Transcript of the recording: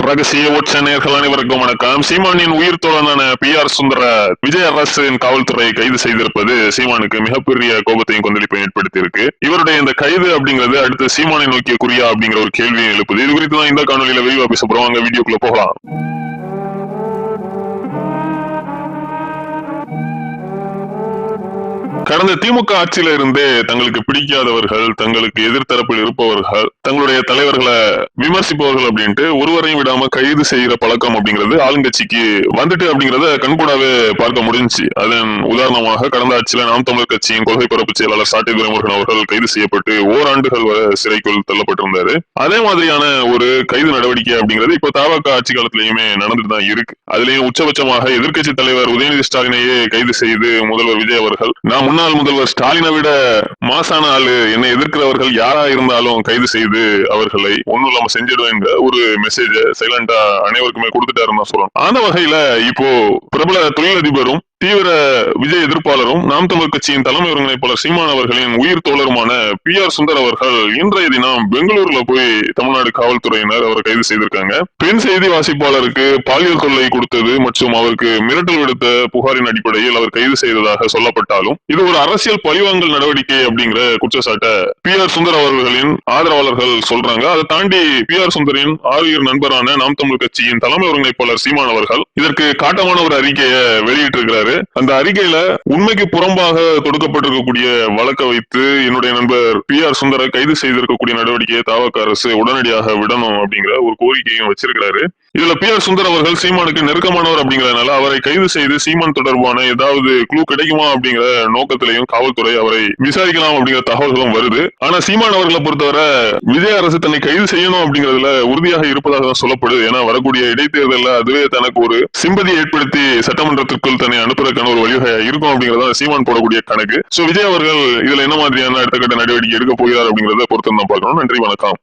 ரகசிய உச்ச நேயர்கள் அனைவருக்கும் வணக்கம். சீமானின் உயிர் தோழனான PR சுந்தர விஜய் அரசின் காவல்துறை கைது செய்திருப்பது சீமானுக்கு மிகப்பெரிய கோபத்தையும் கொந்தளிப்பையும் ஏற்படுத்தியிருக்கு. இவருடைய இந்த கைது அப்படிங்கிறது அடுத்து சீமானை நோக்கிய குறியா அப்படிங்கிற ஒரு கேள்வியை எழுப்புது. இது குறித்து தான் இந்த காணொலியில விரிவா பேச போறோம். வாங்க வீடியோக்குள்ள போகலாம். கடந்த திமுக ஆட்சியில இருந்தே தங்களுக்கு பிடிக்காதவர்கள், தங்களுக்கு எதிர்த்தரப்பில் இருப்பவர்கள், தங்களுடைய தலைவர்களை விமர்சிப்பவர்கள் அப்படின்ட்டு ஒருவரையும் விடாம கைது செய்யற பழக்கம் அப்படிங்கிறது ஆளுங்கட்சிக்கு வந்துட்டு அப்படிங்கறத கண்கூடாவே பார்க்க முடிஞ்சு. அதன் உதாரணமாக கடந்த ஆட்சியில நாம் தமிழர் கட்சியின் கொள்கை பரப்பு செயலாளர் சாட்டை துரைமுருகன் அவர்கள் கைது செய்யப்பட்டு ஓராண்டுகள் வரை சிறைக்குள் தள்ளப்பட்டிருந்தாரு. அதே மாதிரியான ஒரு கைது நடவடிக்கை அப்படிங்கிறது இப்ப தவக ஆட்சி காலத்திலயுமே நடந்துட்டு தான் இருக்கு. அதுலயும் உச்சபட்சமாக எதிர்க்கட்சி தலைவர் உதயநிதி ஸ்டாலினையே கைது செய்து முதல்வர் விஜய் அவர்கள் நான் முன்னாள் முதல்வர் ஸ்டாலினை விட மாசான ஆளு, என்னை எதிர்க்கிறவர்கள் யாரா இருந்தாலும் கைது செய்து அவர்களை ஒண்ணும் இல்லாம செஞ்சிடுவேன் ஒரு மெசேஜ் சைலண்டா அனைவருக்குமே கொடுத்துட்டாருன்னு தான் சொல்லணும். அந்த வகையில இப்போ பிரபல தொழிலதிபரும் தீவிர விஜய் எதிர்ப்பாளரும் நாம் தமிழர் கட்சியின் தலைமை ஒருங்கிணைப்பாளர் சீமான் அவர்களின் உயிர் தோழருமான PR சுந்தர் அவர்கள் இன்றைய தினம் பெங்களூர்ல போய் தமிழ்நாடு காவல்துறையினர் அவரை கைது செய்திருக்காங்க. பெண் செய்தி வாசிப்பாளருக்கு பாலியல் தொல்லை கொடுத்தது மற்றும் அவருக்கு மிரட்டல் விடுத்த புகாரின் அடிப்படையில் அவர் கைது செய்ததாக சொல்லப்பட்டாலும் இது ஒரு அரசியல் பழிவாங்கல் நடவடிக்கை அப்படிங்கிற குற்றச்சாட்டை PR சுந்தர் அவர்களின் ஆதரவாளர்கள் சொல்றாங்க. அதை தாண்டி PR சுந்தரின் ஆறுயிர் நண்பரான நாம் தமிழர் கட்சியின் தலைமை ஒருங்கிணைப்பாளர் சீமான் அவர்கள் இதற்கு காட்டமான ஒரு அறிக்கையை வெளியிட்டிருக்கிறார். அந்த அறிக்கையில உண்மைக்கு புறம்பாக தொடுக்கப்பட்டிருக்கக்கூடிய வழக்கை வைத்து என்னுடைய நண்பர் PR சுந்தரை கைது செய்திருக்கக்கூடிய நடவடிக்கையை தவக அரசு உடனடியாக விடணும் அப்படிங்கிற ஒரு கோரிக்கையும் வச்சிருக்கிறாரு. இதுல PR சுந்தர் அவர்கள் சீமானுக்கு நெருக்கமானவர் அப்படிங்கறதுனால அவரை கைது செய்து சீமான் தொடர்பான ஏதாவது குழு கிடைக்குமா அப்படிங்கிற நோக்கத்திலையும் காவல்துறை அவரை விசாரிக்கலாம் அப்படிங்கிற தகவல்களும் வருது. ஆனா சீமான் அவர்களை பொறுத்தவரை விஜய் அரசு தன்னை கைது செய்யணும் அப்படிங்கறதுல உறுதியாக இருப்பதாக தான் சொல்லப்படுது. ஏன்னா வரக்கூடிய இடைத்தேர்தலில் அதுவே தனக்கு ஒரு சிம்பதியை ஏற்படுத்தி சட்டமன்றத்திற்குள் தன்னை அனுப்புறதுக்கான ஒரு வழிவகை இருக்கும் அப்படிங்கறத சீமான் போடக்கூடிய கணக்கு. விஜய் அவர்கள் இதுல என்ன மாதிரியான அடுத்த கட்ட நடவடிக்கை எடுக்க போகிறார் அப்படிங்கறத பொறுத்து தான் பார்க்கணும். நன்றி, வணக்கம்.